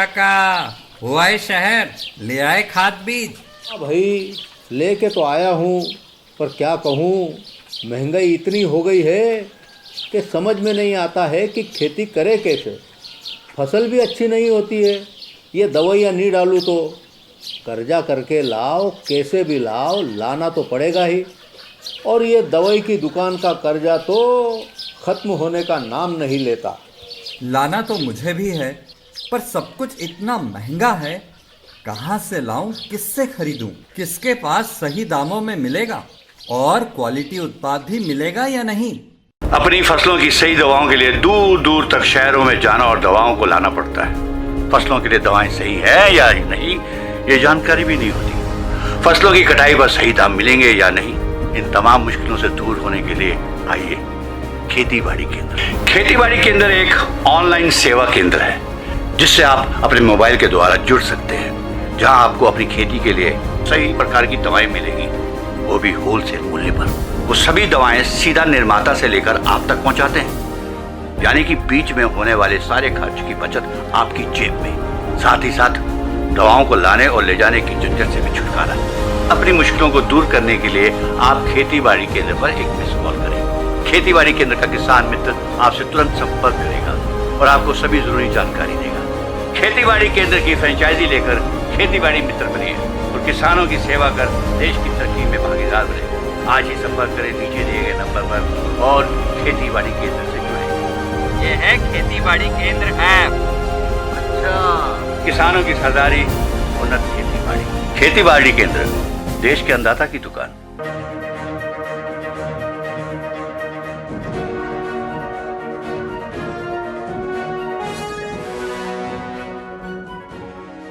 काका, हुआ है शहर, ले आए खाद बीज। हाँ भाई, लेके तो आया हूँ, पर क्या कहूँ, महंगाई इतनी हो गई है कि समझ में नहीं आता है कि खेती करे कैसे। फसल भी अच्छी नहीं होती है, ये दवाइयाँ नहीं डालूँ तो। कर्जा करके लाओ, कैसे भी लाओ, लाना तो पड़ेगा ही। और ये दवाई की दुकान का कर्जा तो ख़त्म होने का नाम नहीं लेता। लाना तो मुझे भी है, पर सब कुछ इतना महंगा है। कहाँ से लाऊं, किससे खरीदूं, किसके पास सही दामों में मिलेगा और क्वालिटी उत्पाद भी मिलेगा या नहीं। अपनी फसलों की सही दवाओं के लिए दूर दूर तक शहरों में जाना और दवाओं को लाना पड़ता है। फसलों के लिए दवाएं सही है या नहीं, ये जानकारी भी नहीं होती। फसलों की कटाई पर सही दाम मिलेंगे या नहीं, इन तमाम मुश्किलों से दूर होने के लिए आइए खेती बाड़ी केंद्र। खेती बाड़ी केंद्र एक ऑनलाइन सेवा केंद्र है जिससे आप अपने मोबाइल के द्वारा जुड़ सकते हैं, जहां आपको अपनी खेती के लिए सही प्रकार की दवाएं मिलेंगी, वो भी होलसेल मूल्य पर। वो सभी दवाएं सीधा निर्माता से लेकर आप तक पहुंचाते हैं, यानी कि बीच में होने वाले सारे खर्च की बचत आपकी जेब में। साथ ही साथ दवाओं को लाने और ले जाने की झंझट से भी छुटकारा। अपनी मुश्किलों को दूर करने के लिए आप खेती बाड़ी केंद्र पर एक मिस कॉल करें। खेती बाड़ी केंद्र का किसान मित्र आपसे तुरंत संपर्क करेगा और आपको सभी जरूरी जानकारी देगा। खेती बाड़ी केंद्र की फ्रेंचाइजी लेकर खेती बाड़ी मित्र बनिए और किसानों की सेवा कर देश की तरक्की में भागीदार बने। आज ही संपर्क करें नीचे दिए गए नंबर पर और खेती बाड़ी केंद्र से जुड़े। ये है खेती बाड़ी केंद्र ऐप। अच्छा, किसानों की सरदारी, उन्नत खेती बाड़ी। खेती बाड़ी केंद्र, देश के अन्नदाता की दुकान।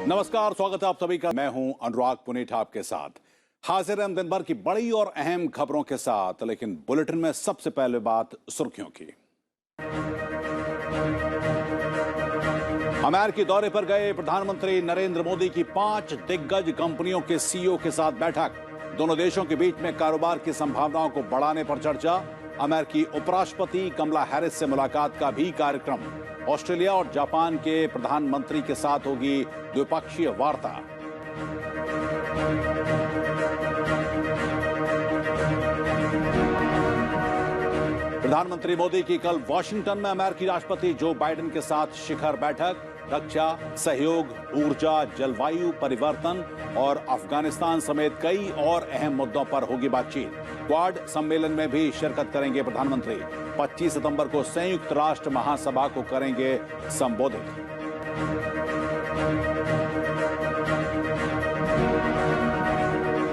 नमस्कार, स्वागत है आप सभी का। मैं हूं अनुराग पुनेठा आपके साथ। हाजिर हम दिन भर की बड़ी और अहम खबरों के साथ, लेकिन बुलेटिन में सबसे पहले बात सुर्खियों की। अमेरिकी दौरे पर गए प्रधानमंत्री नरेंद्र मोदी की 5 दिग्गज कंपनियों के सीईओ के साथ बैठक। दोनों देशों के बीच में कारोबार की संभावनाओं को बढ़ाने पर चर्चा। अमेरिकी उपराष्ट्रपति कमला हैरिस से मुलाकात का भी कार्यक्रम। ऑस्ट्रेलिया और जापान के प्रधानमंत्री के साथ होगी द्विपक्षीय वार्ता। प्रधानमंत्री मोदी की कल वॉशिंगटन में अमेरिकी राष्ट्रपति जो बाइडेन के साथ शिखर बैठक। रक्षा, सहयोग, ऊर्जा, जलवायु परिवर्तन और अफगानिस्तान समेत कई और अहम मुद्दों पर होगी बातचीत। क्वाड सम्मेलन में भी शिरकत करेंगे प्रधानमंत्री। 25 सितंबर को संयुक्त राष्ट्र महासभा को करेंगे संबोधित।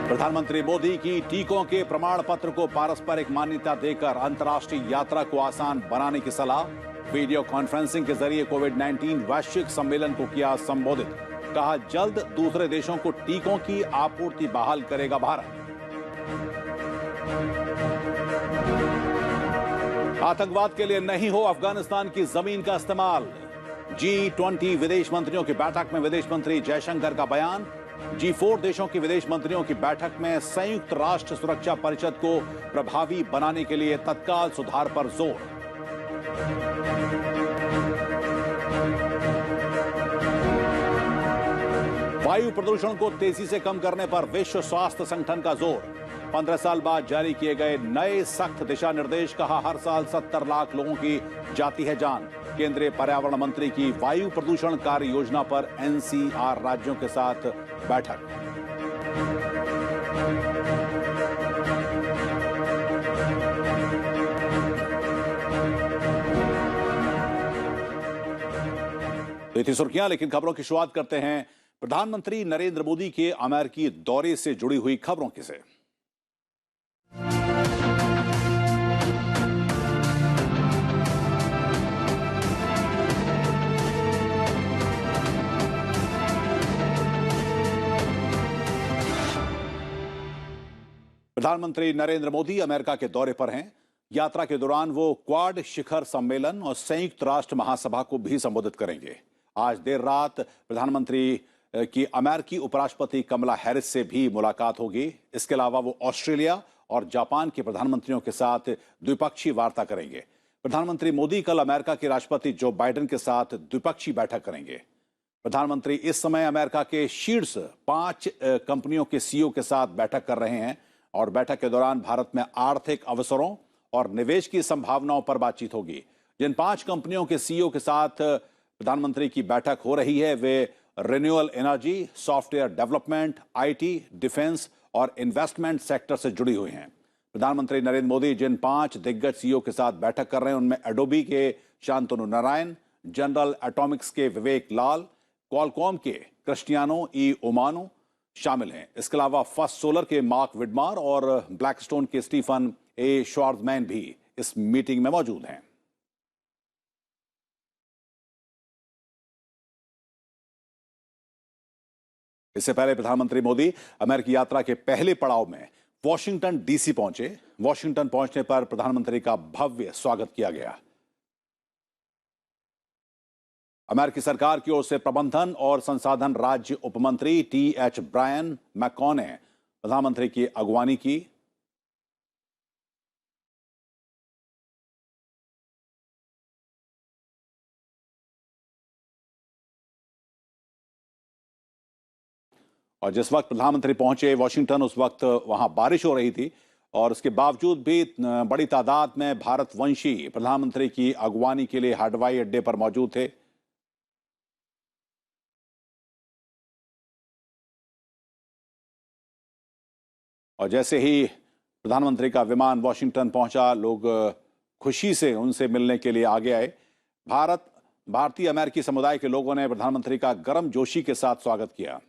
प्रधानमंत्री मोदी की टीकों के प्रमाण पत्र को पारस्परिक मान्यता देकर अंतर्राष्ट्रीय यात्रा को आसान बनाने की सलाह। वीडियो कॉन्फ्रेंसिंग के जरिए कोविड-19 वैश्विक सम्मेलन को किया संबोधित। कहा, जल्द दूसरे देशों को टीकों की आपूर्ति बहाल करेगा भारत। आतंकवाद के लिए नहीं हो अफगानिस्तान की जमीन का इस्तेमाल। G20 विदेश मंत्रियों की बैठक में विदेश मंत्री जयशंकर का बयान। G4 देशों के विदेश मंत्रियों की बैठक में संयुक्त राष्ट्र सुरक्षा परिषद को प्रभावी बनाने के लिए तत्काल सुधार पर जोर। वायु प्रदूषण को तेजी से कम करने पर विश्व स्वास्थ्य संगठन का जोर। 15 साल बाद जारी किए गए नए सख्त दिशा निर्देश। कहा, हर साल 70 लाख लोगों की जाती है जान। केंद्रीय पर्यावरण मंत्री की वायु प्रदूषण कार्य योजना पर NCR राज्यों के साथ बैठक। ये थी सुर्खियां, लेकिन खबरों की शुरुआत करते हैं प्रधानमंत्री नरेंद्र मोदी के अमेरिकी दौरे से जुड़ी हुई खबरों की से। प्रधानमंत्री नरेंद्र मोदी अमेरिका के दौरे पर हैं। यात्रा के दौरान वो क्वाड शिखर सम्मेलन और संयुक्त राष्ट्र महासभा को भी संबोधित करेंगे। आज देर रात प्रधानमंत्री की अमेरिकी उपराष्ट्रपति कमला हैरिस से भी मुलाकात होगी। इसके अलावा वो ऑस्ट्रेलिया और जापान के प्रधानमंत्रियों के साथ द्विपक्षीय वार्ता करेंगे। प्रधानमंत्री मोदी कल अमेरिका के राष्ट्रपति जो बाइडेन के साथ द्विपक्षीय बैठक करेंगे। प्रधानमंत्री इस समय अमेरिका के शीर्ष 5 कंपनियों के सीईओ के साथ बैठक कर रहे हैं और बैठक के दौरान भारत में आर्थिक अवसरों और निवेश की संभावनाओं पर बातचीत होगी। जिन 5 कंपनियों के सीईओ के साथ प्रधानमंत्री की बैठक हो रही है वे renewable energy, software development, IT, defence और इन्वेस्टमेंट सेक्टर से जुड़ी हुई हैं। प्रधानमंत्री नरेंद्र मोदी जिन 5 दिग्गज सीईओ के साथ बैठक कर रहे हैं उनमें एडोबी के शांतनु नारायण, जनरल एटॉमिक्स के विवेक लाल, क्वालकॉम के क्रिस्टियानो ई ओमानो शामिल हैं। इसके अलावा फर्स्ट सोलर के मार्क विडमार और ब्लैकस्टोन के स्टीफन ए श्वार्ज़मैन भी इस मीटिंग में मौजूद हैं। इससे पहले प्रधानमंत्री मोदी अमेरिकी यात्रा के पहले पड़ाव में वॉशिंगटन डीसी पहुंचे। वॉशिंगटन पहुंचने पर प्रधानमंत्री का भव्य स्वागत किया गया। अमेरिकी सरकार की ओर से प्रबंधन और संसाधन राज्य उपमंत्री टी.एच. ब्रायन मैककॉन ने प्रधानमंत्री की अगवानी की। और जिस वक्त प्रधानमंत्री पहुंचे वॉशिंगटन उस वक्त वहां बारिश हो रही थी और उसके बावजूद भी बड़ी तादाद में भारतवंशी प्रधानमंत्री की अगवानी के लिए हवाई अड्डे पर मौजूद थे। और जैसे ही प्रधानमंत्री का विमान वॉशिंगटन पहुंचा लोग खुशी से उनसे मिलने के लिए आगे आए। भारतीय अमेरिकी समुदाय के लोगों ने प्रधानमंत्री का गर्मजोशी के साथ स्वागत किया।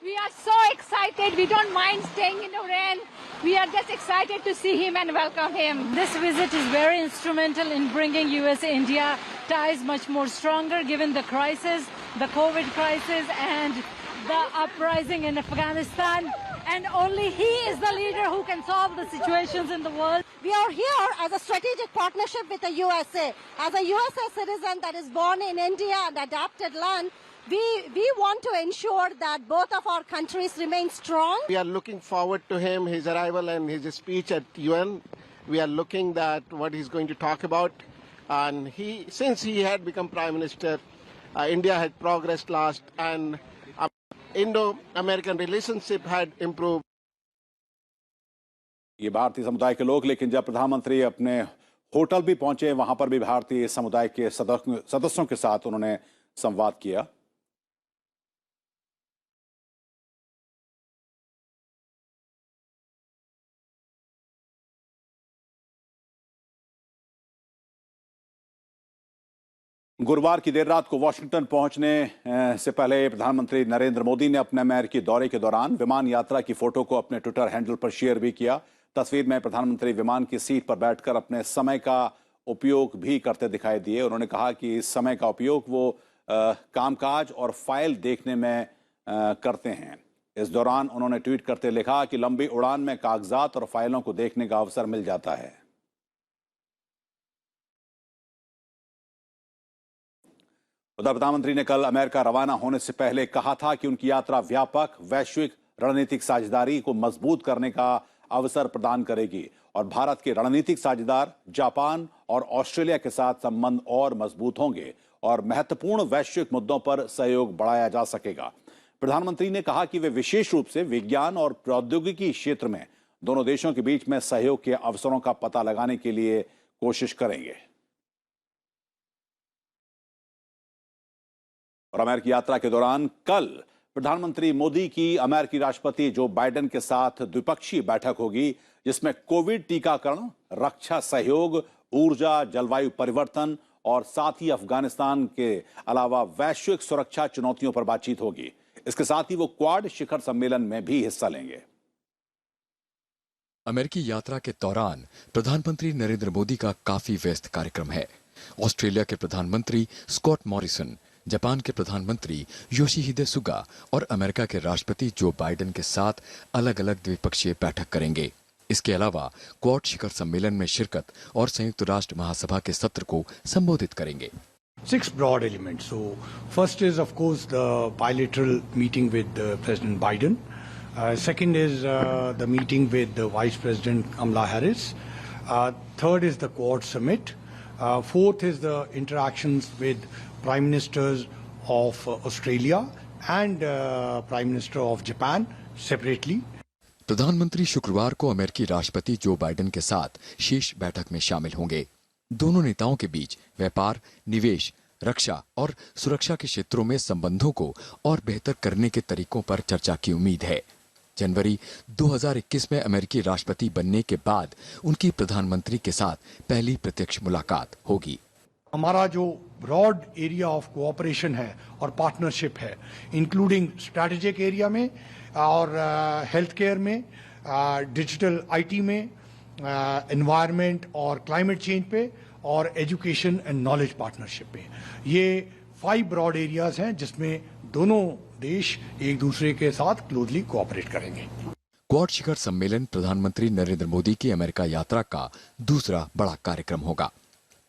We are so excited. We don't mind staying in the rain. We are just excited to see him and welcome him. This visit is very instrumental in bringing US-India ties much more stronger given the crisis, the COVID crisis and the uprising in Afghanistan. And only he is the leader who can solve the situations in the world. We are here as a strategic partnership with the USA. As a USA citizen that is born in India and adopted land, we want to ensure that both of our countries remain strong. We are looking forward to his arrival and his speech at UN. We are looking at what he's going to talk about. And since he had become Prime Minister, India had progressed last and Indo-American relationship had improved. ये भारतीय समुदाय के लोग, लेकिन जब प्रधानमंत्री अपने hotel भी पहुंचे वहां पर भी भारतीय समुदाय के सदस्यों के साथ उन्होंने संवाद किया। गुरुवार की देर रात को वॉशिंगटन पहुंचने से पहले प्रधानमंत्री नरेंद्र मोदी ने अपने अमेरिकी दौरे के दौरान विमान यात्रा की फोटो को अपने ट्विटर हैंडल पर शेयर भी किया। तस्वीर में प्रधानमंत्री विमान की सीट पर बैठकर अपने समय का उपयोग भी करते दिखाई दिए। उन्होंने कहा कि इस समय का उपयोग वो कामकाज और फाइल देखने में करते हैं। इस दौरान उन्होंने ट्वीट करते लिखा कि लंबी उड़ान में कागजात और फाइलों को देखने का अवसर मिल जाता है। उधर प्रधानमंत्री ने कल अमेरिका रवाना होने से पहले कहा था कि उनकी यात्रा व्यापक वैश्विक रणनीतिक साझेदारी को मजबूत करने का अवसर प्रदान करेगी और भारत के रणनीतिक साझेदार जापान और ऑस्ट्रेलिया के साथ संबंध और मजबूत होंगे और महत्वपूर्ण वैश्विक मुद्दों पर सहयोग बढ़ाया जा सकेगा। प्रधानमंत्री ने कहा कि वे विशेष रूप से विज्ञान और प्रौद्योगिकी क्षेत्र में दोनों देशों के बीच में सहयोग के अवसरों का पता लगाने के लिए कोशिश करेंगे। और अमेरिकी यात्रा के दौरान कल प्रधानमंत्री मोदी की अमेरिकी राष्ट्रपति जो बाइडेन के साथ द्विपक्षीय बैठक होगी जिसमें कोविड टीकाकरण, रक्षा सहयोग, ऊर्जा, जलवायु परिवर्तन और साथ ही अफगानिस्तान के अलावा वैश्विक सुरक्षा चुनौतियों पर बातचीत होगी। इसके साथ ही वो क्वाड शिखर सम्मेलन में भी हिस्सा लेंगे। अमेरिकी यात्रा के दौरान प्रधानमंत्री नरेंद्र मोदी का काफी व्यस्त कार्यक्रम है। ऑस्ट्रेलिया के प्रधानमंत्री स्कॉट मॉरिसन, जापान के प्रधानमंत्री योशिहिदे सुगा और अमेरिका के राष्ट्रपति जो बाइडेन के साथ अलग अलग द्विपक्षीय बैठक करेंगे। इसके अलावा क्वाड शिखर सम्मेलन में शिरकत और संयुक्त राष्ट्र महासभा के सत्र को संबोधित करेंगे। 6 broad elements. So, first is, of course, the bilateral meeting with President Biden. Second is the meeting with the Vice President Kamala Harris. Third is the Quad Summit. Fourth is the interactions with Prime Ministers of Australia and Prime Minister of Japan separately. प्रधानमंत्री शुक्रवार को अमेरिकी राष्ट्रपति Joe Biden के साथ शीर्ष बैठक में शामिल होंगे। दोनों नेताओं के बीच व्यापार, निवेश, रक्षा और सुरक्षा के क्षेत्रों में संबंधों को और बेहतर करने के तरीकों पर चर्चा की उम्मीद है। जनवरी 2021 में अमेरिकी राष्ट्रपति बनने के बाद उनकी प्रधानमंत्री के साथ पहली प्रत्यक्ष मुलाकात होगी। हमारा जो ब्रॉड एरिया ऑफ कोऑपरेशन है और पार्टनरशिप है, इंक्लूडिंग स्ट्रैटेजिक एरिया में और हेल्थ केयर में, डिजिटल आईटी में, एनवायरनमेंट और क्लाइमेट चेंज पे और एजुकेशन एंड नॉलेज पार्टनरशिप पे, ये 5 ब्रॉड एरियाज हैं जिसमें दोनों देश एक दूसरे के साथ क्लोजली कोऑपरेट करेंगे। क्वाड शिखर सम्मेलन प्रधानमंत्री नरेंद्र मोदी की अमेरिका यात्रा का दूसरा बड़ा कार्यक्रम होगा।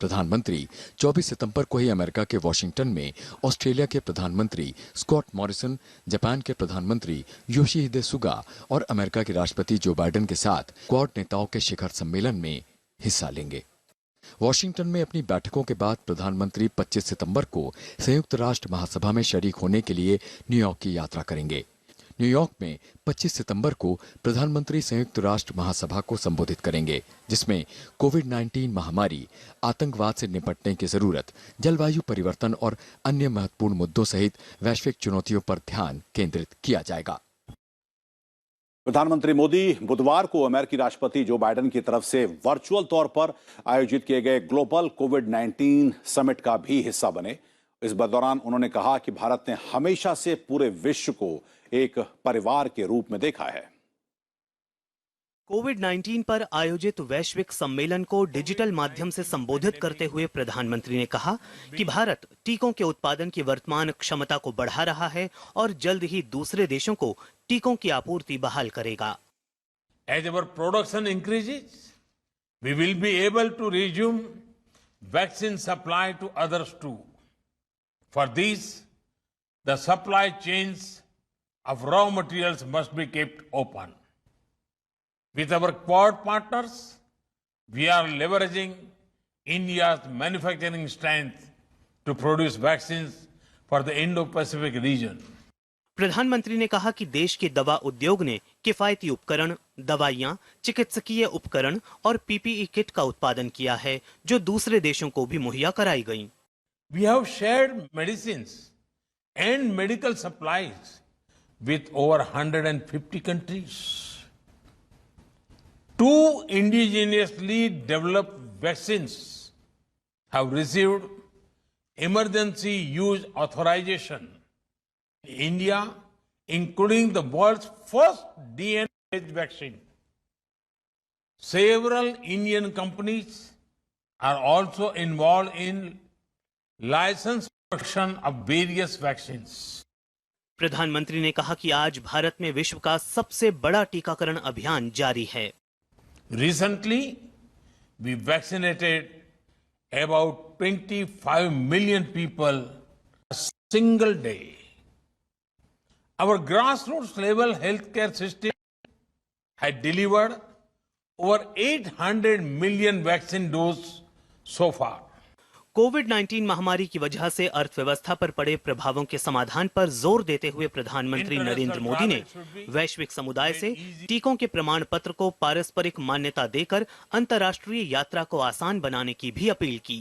प्रधानमंत्री 24 सितंबर को ही अमेरिका के वॉशिंगटन में ऑस्ट्रेलिया के प्रधानमंत्री स्कॉट मॉरिसन, जापान के प्रधानमंत्री योशिहिदे सुगा और अमेरिका के राष्ट्रपति जो बाइडेन के साथ क्वाड नेताओं के शिखर सम्मेलन में हिस्सा लेंगे। वॉशिंगटन में अपनी बैठकों के बाद प्रधानमंत्री 25 सितंबर को संयुक्त राष्ट्र महासभा में शरीक होने के लिए न्यूयॉर्क की यात्रा करेंगे। न्यूयॉर्क में 25 सितंबर को प्रधानमंत्री संयुक्त राष्ट्र महासभा को संबोधित करेंगे, जिसमें कोविड-19 महामारी, आतंकवाद से निपटने की जरूरत, जलवायु परिवर्तन और अन्य महत्वपूर्ण मुद्दों सहित वैश्विक चुनौतियों पर ध्यान केंद्रित किया जाएगा। प्रधानमंत्री मोदी बुधवार को अमेरिकी राष्ट्रपति जो बाइडेन की तरफ से वर्चुअल तौर पर आयोजित किए गए ग्लोबल कोविड-19 समिट का भी हिस्सा बने। इस दौरान उन्होंने कहा कि भारत ने हमेशा से पूरे विश्व को एक परिवार के रूप में देखा है। कोविड-19 पर आयोजित वैश्विक सम्मेलन को डिजिटल माध्यम से संबोधित करते हुए प्रधानमंत्री ने कहा कि भारत टीकों के उत्पादन की वर्तमान क्षमता को बढ़ा रहा है और जल्द ही दूसरे देशों को टीकों की आपूर्ति बहाल करेगा। As our production increases, we will be able to resume vaccine supply to others too. For this, the supply chains of raw materials must be kept open. With our Quad partners, we are leveraging India's manufacturing strength to produce vaccines for the Indo-Pacific region. प्रधानमंत्री ने कहा कि देश के दवा उद्योग ने किफायती उपकरण, दवाइयां, चिकित्सकीय उपकरण और पीपीई किट का उत्पादन किया है, जो दूसरे देशों को भी मुहैया कराई गई। We have shared medicines and medical supplies with over 150 countries. 2 indigenously developed vaccines have received emergency use authorization in India, including the world's first DNA-based vaccine. Several Indian companies are also involved in licensed production of various vaccines. प्रधानमंत्री ने कहा कि आज भारत में विश्व का सबसे बड़ा टीकाकरण अभियान जारी है। Recently, we vaccinated about 25 million people a single day. Our grassroots level healthcare system had delivered over 800 million vaccine doses so far. कोविड-19 महामारी की वजह से अर्थव्यवस्था पर पड़े प्रभावों के समाधान पर जोर देते हुए प्रधानमंत्री नरेंद्र मोदी ने वैश्विक समुदाय से टीकों के प्रमाण पत्र को पारस्परिक मान्यता देकर अंतर्राष्ट्रीय यात्रा को आसान बनाने की भी अपील की।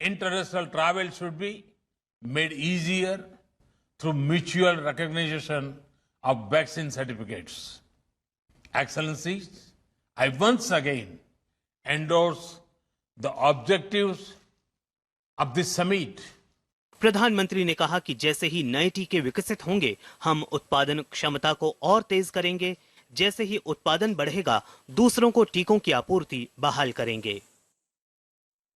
International travel should be made easier through mutual recognition of vaccine certificates. Excellencies, I once again endorse the objectives of this summit. प्रधानमंत्री ने कहा कि जैसे ही नए टीके विकसित होंगे, हम उत्पादन क्षमता को और तेज करेंगे। जैसे ही उत्पादन बढ़ेगा, दूसरों को टीकों की आपूर्ति बहाल करेंगे।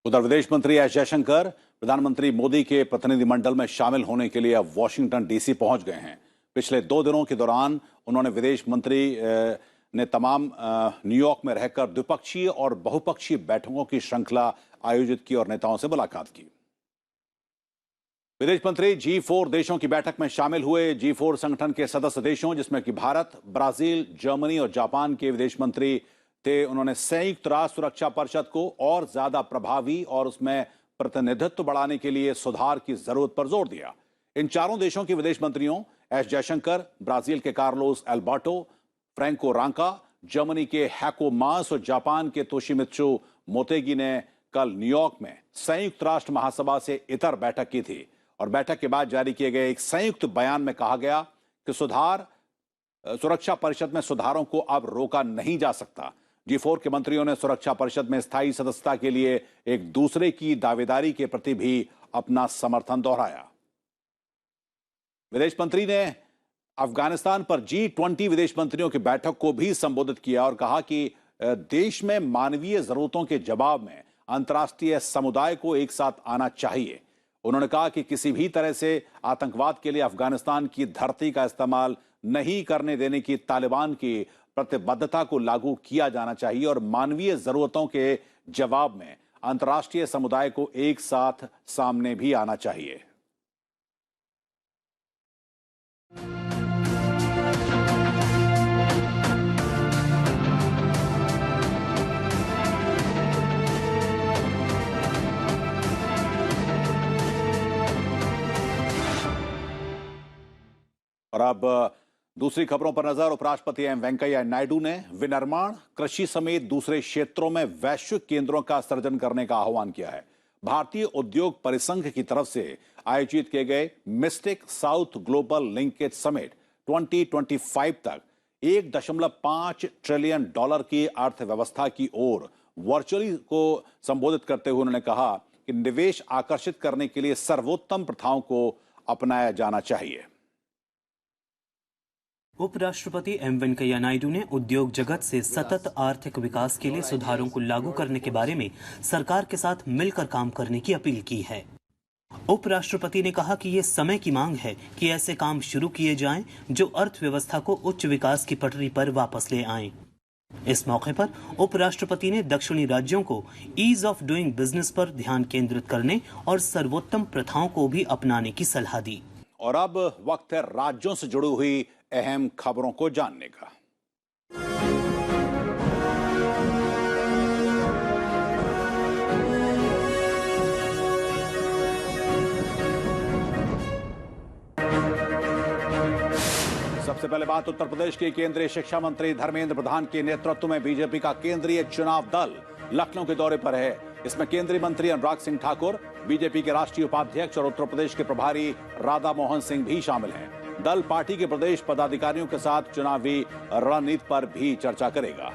उधर विदेश मंत्री एस जयशंकर प्रधानमंत्री मोदी के प्रतिनिधिमंडल में शामिल होने के लिए अब वॉशिंगटन डीसी पहुंच गए हैं। पिछले 2 दिनों के दौरान उन्होंने विदेश मंत्री ने तमाम न्यूयॉर्क में रहकर द्विपक्षीय और बहुपक्षीय बैठकों की श्रृंखला आयोजित की और नेताओं से मुलाकात की। विदेश मंत्री G4 देशों की बैठक में शामिल हुए। G4 संगठन के सदस्य देशों जिसमें कि भारत, ब्राजील, जर्मनी और जापान के विदेश मंत्री थे, उन्होंने संयुक्त राष्ट्र सुरक्षा परिषद को और ज्यादा प्रभावी और उसमें प्रतिनिधित्व बढ़ाने के लिए सुधार की जरूरत पर जोर दिया। इन चारों देशों के विदेश मंत्रियों एस जयशंकर, ब्राजील के Carlos Alberto Franco Ranka, Germany के हैको मास और जापान के तोशिमित्सु मोतेगी ने कल न्यूयॉर्क में संयुक्त राष्ट्र महासभा से इतर बैठक की थी और बैठक के बाद जारी किए गए एक संयुक्त बयान में कहा गया कि सुरक्षा परिषद में सुधारों को अब रोका नहीं जा सकता। G4 के मंत्रियों ने सुरक्षा परिषद में स्थायी सदस्यता के लिए एक दूसरे की दावेदारी के प्रति भी अपना समर्थन दोहराया। विदेश मंत्री ने अफगानिस्तान पर G20 विदेश मंत्रियों की बैठक को भी संबोधित किया और कहा कि देश में मानवीय जरूरतों के जवाब में अंतर्राष्ट्रीय समुदाय को एक साथ आना चाहिए। उन्होंने कहा कि किसी भी तरह से आतंकवाद के लिए अफगानिस्तान की धरती का इस्तेमाल नहीं करने देने की तालिबान की प्रतिबद्धता को लागू किया जाना चाहिए और मानवीय जरूरतों के जवाब में अंतर्राष्ट्रीय समुदाय को एक साथ सामने भी आना चाहिए। और अब दूसरी खबरों पर नजर। उपराष्ट्रपति एम वेंकैया नायडू ने विनिर्माण, कृषि समेत दूसरे क्षेत्रों में वैश्विक केंद्रों का सृजन करने का आह्वान किया है। भारतीय उद्योग परिसंघ की तरफ से आयोजित किए गए mistake south global linkage summit 2025 तक $1.5 ट्रिलियन की अर्थव्यवस्था की ओर वर्चुअली को संबोधित करते हुए उन्होंने कहा कि निवेश आकर्षित करने के लिए सर्वोत्तम प्रथाओं को अपनाया जाना चाहिए। उपराष्ट्रपति एम वेंकैया नायडू ने उद्योग जगत से सतत आर्थिक विकास के लिए सुधारों को लागू करने के बारे में सरकार के साथ मिलकर काम करने की अपील की है। उपराष्ट्रपति ने कहा कि ये समय की मांग है कि ऐसे काम शुरू किए जाएं जो अर्थव्यवस्था को उच्च विकास की पटरी पर वापस ले आएं। इस मौके पर उपराष्ट्रपति ने दक्षिणी राज्यों को ईज ऑफ डूइंग बिजनेस पर ध्यान केंद्रित करने और सर्वोत्तम प्रथाओं को भी अपनाने की सलाह दी। और अब वक्त है राज्यों से जुड़ी हुई अहम खबरों को जानने का। सबसे पहले बात उत्तर प्रदेश के केंद्रीय शिक्षा मंत्री धर्मेंद्र प्रधान के नेतृत्व में बीजेपी का केंद्रीय चुनाव दल लखनऊ के दौरे पर है। इसमें केंद्रीय मंत्री अनुराग सिंह ठाकुर, बीजेपी के राष्ट्रीय उपाध्यक्ष और उत्तर प्रदेश के प्रभारी राधा मोहन सिंह भी शामिल हैं। दल पार्टी के प्रदेश पदाधिकारियों के साथ चुनावी रणनीति पर भी चर्चा करेगा।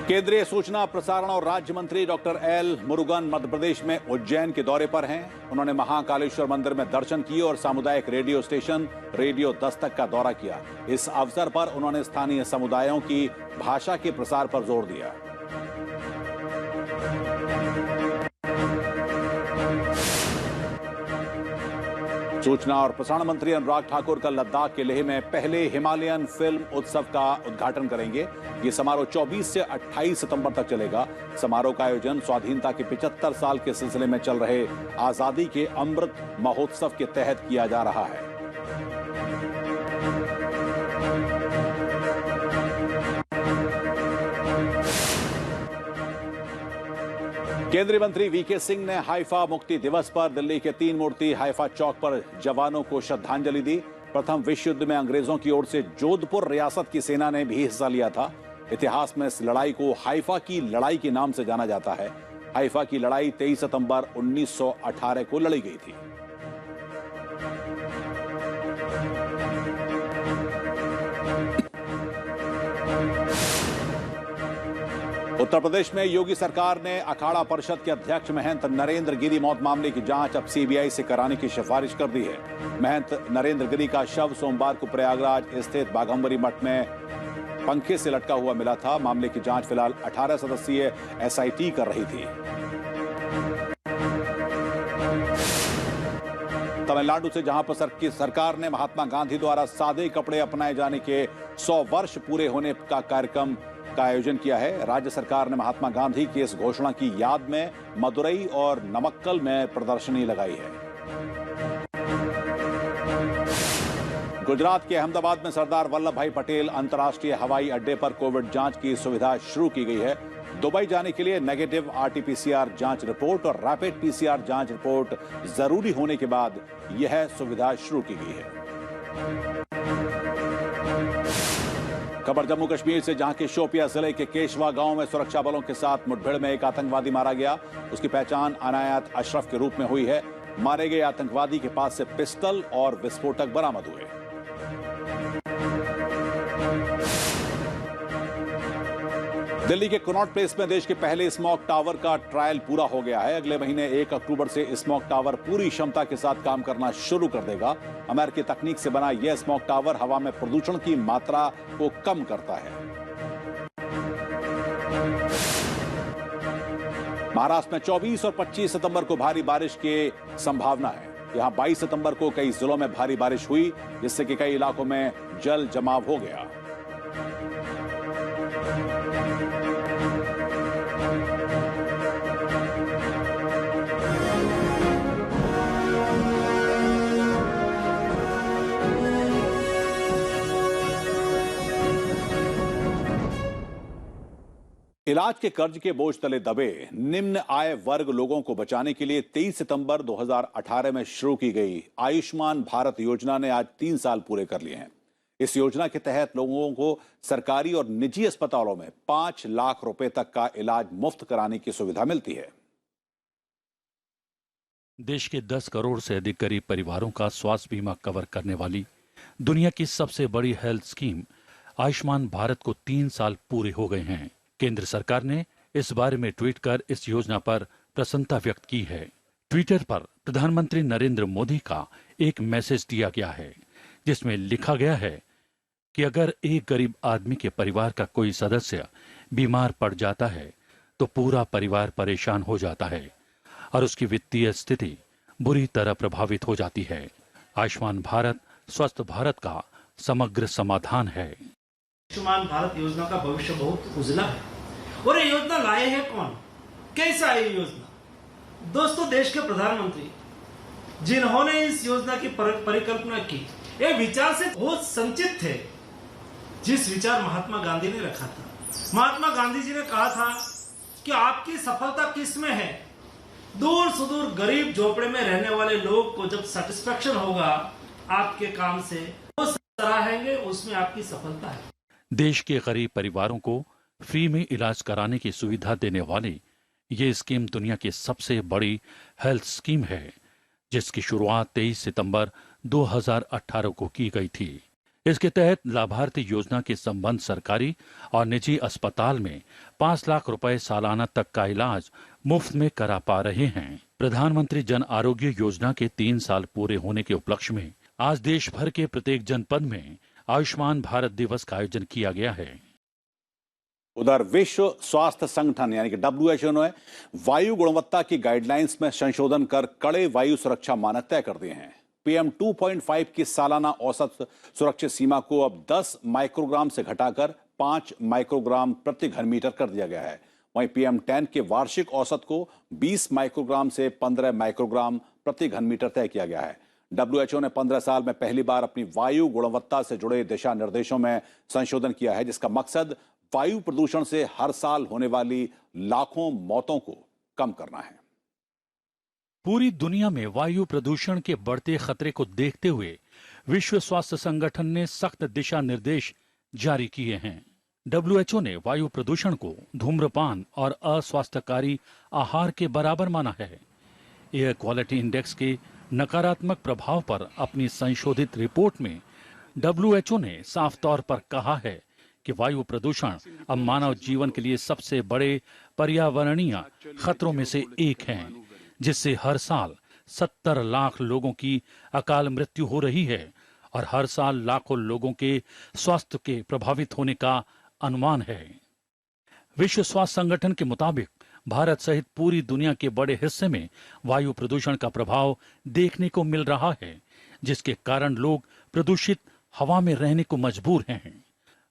केंद्रीय सूचना प्रसारण और राज्य मंत्री डॉक्टर एल मुरुगन मध्य प्रदेश में उज्जैन के दौरे पर हैं। उन्होंने महाकालेश्वर मंदिर में दर्शन किए और सामुदायिक रेडियो स्टेशन रेडियो दस्तक का दौरा किया। इस अवसर पर उन्होंने स्थानीय समुदायों की भाषा के प्रसार पर जोर दिया। सूचना और प्रसारण मंत्री अनुराग ठाकुर कल लद्दाख के लेह में पहले हिमालयन फिल्म उत्सव का उद्घाटन करेंगे। ये समारोह 24 से 28 सितंबर तक चलेगा। समारोह का आयोजन स्वाधीनता के 75 साल के सिलसिले में चल रहे आजादी के अमृत महोत्सव के तहत किया जा रहा है। केंद्रीय मंत्री वीके सिंह ने हाइफा मुक्ति दिवस पर दिल्ली के 3 मूर्ति हाइफा चौक पर जवानों को श्रद्धांजलि दी। प्रथम विश्व युद्ध में अंग्रेजों की ओर से जोधपुर रियासत की सेना ने भी हिस्सा लिया था। इतिहास में इस लड़ाई को हाइफा की लड़ाई के नाम से जाना जाता है। हाइफा की लड़ाई 23 सितंबर 1918 को लड़ी गई थी। उत्तर प्रदेश में योगी सरकार ने अखाड़ा परिषद के अध्यक्ष महंत नरेंद्र गिरी मौत मामले की जांच अब सीबीआई से कराने की सिफारिश कर दी है। महंत नरेंद्र गिरी का शव सोमवार को प्रयागराज स्थित बाघंबरी मठ में पंखे से लटका हुआ मिला था। मामले की जांच फिलहाल 18 सदस्यीय एसआईटी कर रही थी। तमिलनाडु से जहां पर सरकार ने महात्मा गांधी द्वारा सादे कपड़े अपनाए जाने के 100 वर्ष पूरे होने का कार्यक्रम का आयोजन किया है। राज्य सरकार ने महात्मा गांधी की इस घोषणा की याद में मदुरई और नमक्कल में प्रदर्शनी लगाई है। गुजरात के अहमदाबाद में सरदार वल्लभ भाई पटेल अंतर्राष्ट्रीय हवाई अड्डे पर कोविड जांच की सुविधा शुरू की गई है। दुबई जाने के लिए नेगेटिव आरटी-पीसीआर जांच रिपोर्ट और रैपिड पीसीआर जांच रिपोर्ट जरूरी होने के बाद यह सुविधा शुरू की गई है। खबर जम्मू कश्मीर से, जहां के शोपिया जिले के केशवा गांव में सुरक्षा बलों के साथ मुठभेड़ में एक आतंकवादी मारा गया। उसकी पहचान अनायत अशरफ के रूप में हुई है। मारे गए आतंकवादी के पास से पिस्टल और विस्फोटक बरामद हुए। दिल्ली के कनॉट प्लेस में देश के पहले स्मॉग टावर का ट्रायल पूरा हो गया है। अगले महीने 1 अक्टूबर से स्मॉग टावर पूरी क्षमता के साथ काम करना शुरू कर देगा। अमेरिकी तकनीक से बना यह स्मॉग टावर हवा में प्रदूषण की मात्रा को कम करता है। महाराष्ट्र में 24 और 25 सितंबर को भारी बारिश की संभावना है। यहां 22 सितंबर को कई जिलों में भारी बारिश हुई, जिससे कि कई इलाकों में जल जमाव हो गया। इलाज के कर्ज के बोझ तले दबे निम्न आय वर्ग लोगों को बचाने के लिए 23 सितंबर 2018 में शुरू की गई आयुष्मान भारत योजना ने आज 3 साल पूरे कर लिए हैं। इस योजना के तहत लोगों को सरकारी और निजी अस्पतालों में 5 लाख रुपए तक का इलाज मुफ्त कराने की सुविधा मिलती है। देश के 10 करोड़ से अधिक गरीब परिवारों का स्वास्थ्य बीमा कवर करने वाली दुनिया की सबसे बड़ी हेल्थ स्कीम आयुष्मान भारत को 3 साल पूरे हो गए हैं। केंद्र सरकार ने इस बारे में ट्वीट कर इस योजना पर प्रसन्नता व्यक्त की है। ट्विटर पर प्रधानमंत्री नरेंद्र मोदी का एक मैसेज दिया गया है, जिसमें लिखा गया है कि अगर एक गरीब आदमी के परिवार का कोई सदस्य बीमार पड़ जाता है तो पूरा परिवार परेशान हो जाता है और उसकी वित्तीय स्थिति बुरी तरह प्रभावित हो जाती है। आयुष्मान भारत स्वस्थ भारत का समग्र समाधान है। आयुष्मान भारत योजना का भविष्य बहुत उज्जवल है। और ये योजना लाए हैं कौन, कैसा है ये योजना? दोस्तों, देश के प्रधानमंत्री जिन्होंने इस योजना की परिकल्पना की, ये विचार से बहुत संचित थे। जिस विचार महात्मा गांधी ने रखा था, महात्मा गांधी जी ने कहा था कि आपकी सफलता किस में है? दूर सुदूर गरीब झोपड़े में रहने वाले लोग को जब सेटिस्फेक्शन होगा आपके काम से, वो सराहेंगे, उसमें आपकी सफलता है। देश के गरीब परिवारों को फ्री में इलाज कराने की सुविधा देने वाली ये स्कीम दुनिया की सबसे बड़ी हेल्थ स्कीम है, जिसकी शुरुआत 23 सितंबर 2018 को की गई थी। इसके तहत लाभार्थी योजना के संबंध सरकारी और निजी अस्पताल में 5 लाख रुपए सालाना तक का इलाज मुफ्त में करा पा रहे हैं। प्रधानमंत्री जन आरोग्य योजना के 3 साल पूरे होने के उपलक्ष्य में आज देश भर के प्रत्येक जनपद में आयुष्मान भारत दिवस का आयोजन किया गया है। उधर विश्व स्वास्थ्य संगठन यानी कि WHO ने वायु गुणवत्ता की गाइडलाइंस में संशोधन कर कड़े वायु सुरक्षा मानक तय कर दिए हैं। PM 2.5 की सालाना औसत सुरक्षित सीमा को अब 10 माइक्रोग्राम से घटाकर 5 माइक्रोग्राम प्रति घन मीटर कर दिया गया है। वहीं PM 10 के वार्षिक औसत को 20 माइक्रोग्राम से 15 माइक्रोग्राम प्रति घन मीटर तय किया गया है। WHO ने 15 साल में पहली बार अपनी वायु गुणवत्ता से जुड़े दिशा निर्देशों में संशोधन किया है, जिसका मकसद वायु प्रदूषण से हर साल होने वाली लाखों मौतों को कम करना है। पूरी दुनिया में वायु प्रदूषण के बढ़ते खतरे को देखते हुए विश्व स्वास्थ्य संगठन ने सख्त दिशा निर्देश जारी किए हैं। WHO ने वायु प्रदूषण को धूम्रपान और अस्वास्थ्यकारी आहार के बराबर माना है। एयर क्वालिटी इंडेक्स के नकारात्मक प्रभाव पर अपनी संशोधित रिपोर्ट में WHO ने साफ तौर पर कहा है कि वायु प्रदूषण अब मानव जीवन के लिए सबसे बड़े पर्यावरणीय खतरों में से एक है, जिससे हर साल 70 लाख लोगों की अकाल मृत्यु हो रही है और हर साल लाखों लोगों के स्वास्थ्य के प्रभावित होने का अनुमान है। विश्व स्वास्थ्य संगठन के मुताबिक भारत सहित पूरी दुनिया के बड़े हिस्से में वायु प्रदूषण का प्रभाव देखने को मिल रहा है, जिसके कारण लोग प्रदूषित हवा में रहने को मजबूर हैं।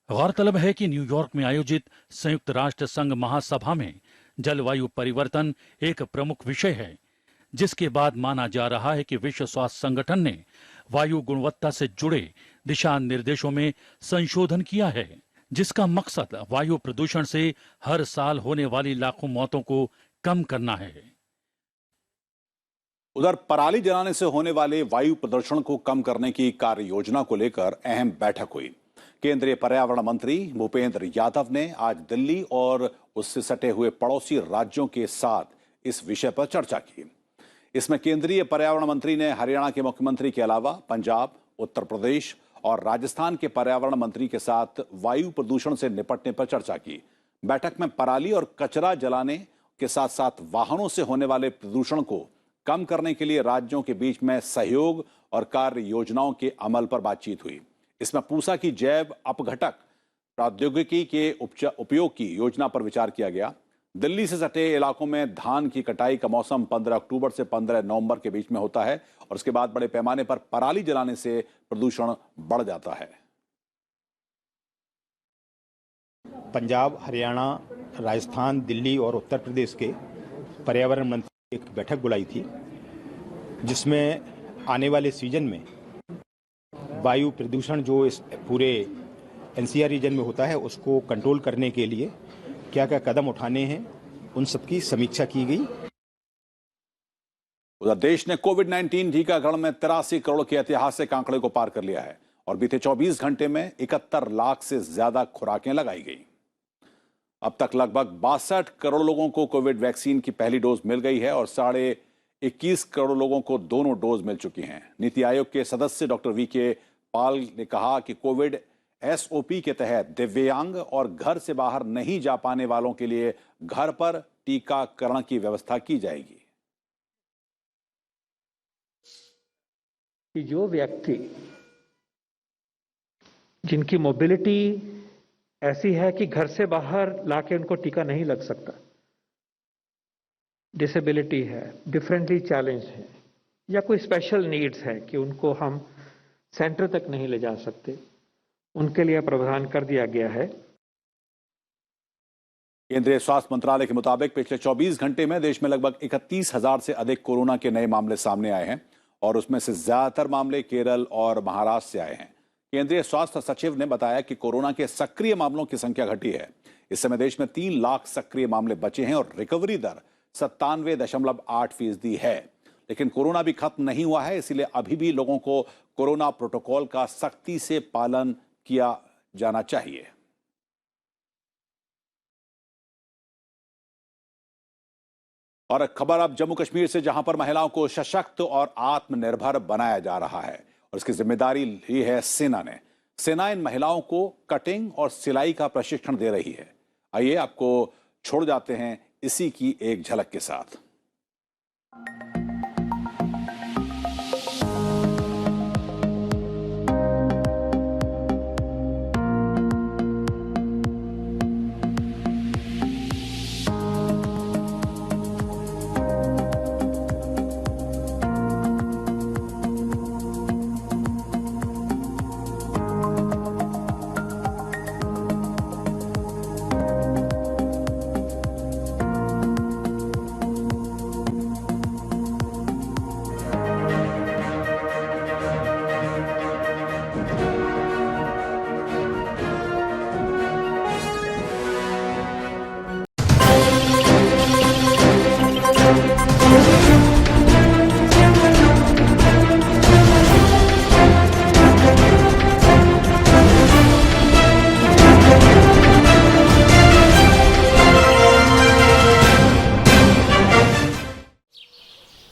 गौरतलब है कि न्यूयॉर्क में आयोजित संयुक्त राष्ट्र संघ महासभा में जलवायु परिवर्तन एक प्रमुख विषय है, जिसके बाद माना जा रहा है कि विश्व स्वास्थ्य संगठन ने वायु गुणवत्ता से जुड़े दिशा निर्देशों में संशोधन किया है, जिसका मकसद वायु प्रदूषण से हर साल होने वाली लाखों मौतों को कम करना है। उधर पराली जलाने से होने वाले वायु प्रदूषण को कम करने की कार्य योजना को लेकर अहम बैठक हुई। केंद्रीय पर्यावरण मंत्री भूपेंद्र यादव ने आज दिल्ली और उससे सटे हुए पड़ोसी राज्यों के साथ इस विषय पर चर्चा की। इसमें केंद्रीय पर्यावरण मंत्री ने हरियाणा के मुख्यमंत्री के अलावा पंजाब, उत्तर प्रदेश और राजस्थान के पर्यावरण मंत्री के साथ वायु प्रदूषण से निपटने पर चर्चा की। बैठक में पराली और कचरा जलाने के साथ साथ वाहनों से होने वाले प्रदूषण को कम करने के लिए राज्यों के बीच में सहयोग और कार्य योजनाओं के अमल पर बातचीत हुई। इसमें पूसा की जैव अपघटक प्रौद्योगिकी के उपयोग की योजना पर विचार किया गया। दिल्ली से सटे इलाकों में धान की कटाई का मौसम 15 अक्टूबर से 15 नवंबर के बीच में होता है और उसके बाद बड़े पैमाने पर पराली जलाने से प्रदूषण बढ़ जाता है। पंजाब, हरियाणा, राजस्थान, दिल्ली और उत्तर प्रदेश के पर्यावरण मंत्री एक बैठक बुलाई थी, जिसमें आने वाले सीजन में वायु प्रदूषण जो इस पूरे एनसीआर रीजन में होता है उसको कंट्रोल करने के लिए क्या क्या कदम उठाने हैं, उन सबकी समीक्षा की गई। उधर देश ने कोविड-19 टीकाकरण में 83 करोड़ के ऐतिहासिक आंकड़े को पार कर लिया है और बीते 24 घंटे में 71 लाख से ज्यादा खुराकें लगाई गई। अब तक लगभग 62 करोड़ लोगों को कोविड वैक्सीन की पहली डोज मिल गई है और 21.5 करोड़ लोगों को दोनों डोज मिल चुकी हैं। नीति आयोग के सदस्य डॉक्टर वीके पॉल ने कहा कि कोविड एसओपी के तहत दिव्यांग और घर से बाहर नहीं जा पाने वालों के लिए घर पर टीकाकरण की व्यवस्था की जाएगी। कि जो व्यक्ति जिनकी मोबिलिटी ऐसी है कि घर से बाहर लाके उनको टीका नहीं लग सकता, डिसेबिलिटी है, डिफरेंटली चैलेंज है या कोई स्पेशल नीड्स है कि उनको हम सेंटर तक नहीं ले जा सकते, उनके लिए प्रावधान कर दिया गया है। केंद्रीय स्वास्थ्य मंत्रालय के मुताबिक पिछले 24 घंटे में देश में लगभग 31,000 से अधिक कोरोना के नए मामले सामने आए हैं और उसमें से ज्यादातर मामले केरल और महाराष्ट्र से आए हैं। केंद्रीय स्वास्थ्य सचिव ने बताया कि कोरोना के सक्रिय मामलों की संख्या घटी है। इस समय देश में 3 लाख सक्रिय मामले बचे हैं और रिकवरी दर 97.8% है। लेकिन कोरोना भी खत्म नहीं हुआ है, इसलिए अभी भी लोगों को कोरोना प्रोटोकॉल का सख्ती से पालन किया जाना चाहिए। और खबर अब जम्मू कश्मीर से, जहां पर महिलाओं को सशक्त और आत्मनिर्भर बनाया जा रहा है और इसकी जिम्मेदारी ली है सेना ने। सेना इन महिलाओं को कटिंग और सिलाई का प्रशिक्षण दे रही है। आइए आपको छोड़ जाते हैं इसी की एक झलक के साथ।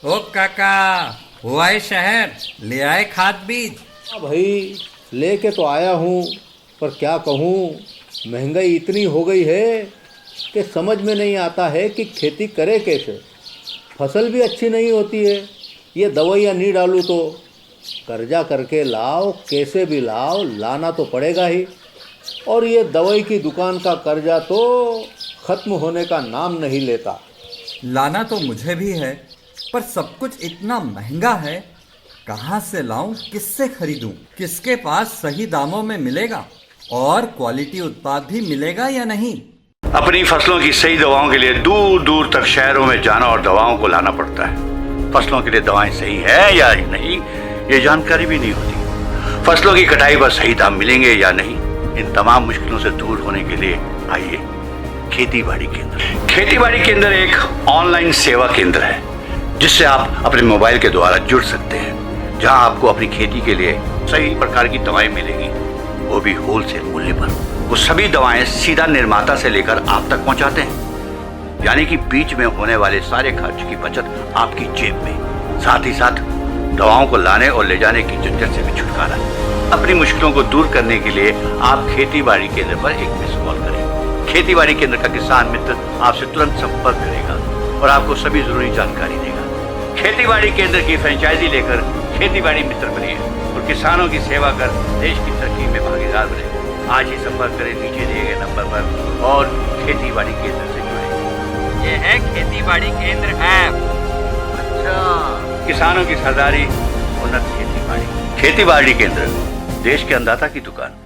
ओ काका, हुआ है शहर, ले आए खाद बीज? भाई लेके तो आया हूँ, पर क्या कहूँ, महंगाई इतनी हो गई है कि समझ में नहीं आता है कि खेती करे कैसे। फसल भी अच्छी नहीं होती है, ये दवाइयाँ नहीं डालूँ तो कर्जा करके लाओ, कैसे भी लाओ, लाना तो पड़ेगा ही। और ये दवाई की दुकान का कर्जा तो खत्म होने का नाम नहीं लेता। लाना तो मुझे भी है, पर सब कुछ इतना महंगा है, कहाँ से लाऊं, किससे खरीदूं, किसके पास सही दामों में मिलेगा और क्वालिटी उत्पाद भी मिलेगा या नहीं। अपनी फसलों की सही दवाओं के लिए दूर दूर तक शहरों में जाना और दवाओं को लाना पड़ता है। फसलों के लिए दवाएं सही है या नहीं, ये जानकारी भी नहीं होती। फसलों की कटाई पर सही दाम मिलेंगे या नहीं, इन तमाम मुश्किलों से दूर होने के लिए आइए खेती बाड़ी केंद्र। खेती बाड़ी केंद्र एक ऑनलाइन सेवा केंद्र है जिससे आप अपने मोबाइल के द्वारा जुड़ सकते हैं, जहां आपको अपनी खेती के लिए सही प्रकार की दवाएं मिलेंगी, वो भी होलसेल मूल्य पर। वो सभी दवाएं सीधा निर्माता से लेकर आप तक पहुंचाते हैं, यानी कि बीच में होने वाले सारे खर्च की बचत आपकी जेब में। साथ ही साथ दवाओं को लाने और ले जाने की झंझट से भी छुटकारा। अपनी मुश्किलों को दूर करने के लिए आप खेती बाड़ी केंद्र पर एक मिस कॉल करें। खेती बाड़ी केंद्र का किसान मित्र आपसे तुरंत संपर्क करेगा और आपको सभी जरूरी जानकारी देगा। खेती बाड़ी केंद्र की फ्रेंचाइजी लेकर खेती बाड़ी मित्र बनिए और किसानों की सेवा कर देश की तरक्की में भागीदार बने। आज ही संपर्क करें नीचे दिए गए नंबर पर और खेती बाड़ी केंद्र से जुड़े। ये है खेती बाड़ी केंद्र ऐप। अच्छा, किसानों की सरदारी, उन्नत खेती बाड़ी। खेती बाड़ी केंद्र, देश के अन्नदाता की दुकान।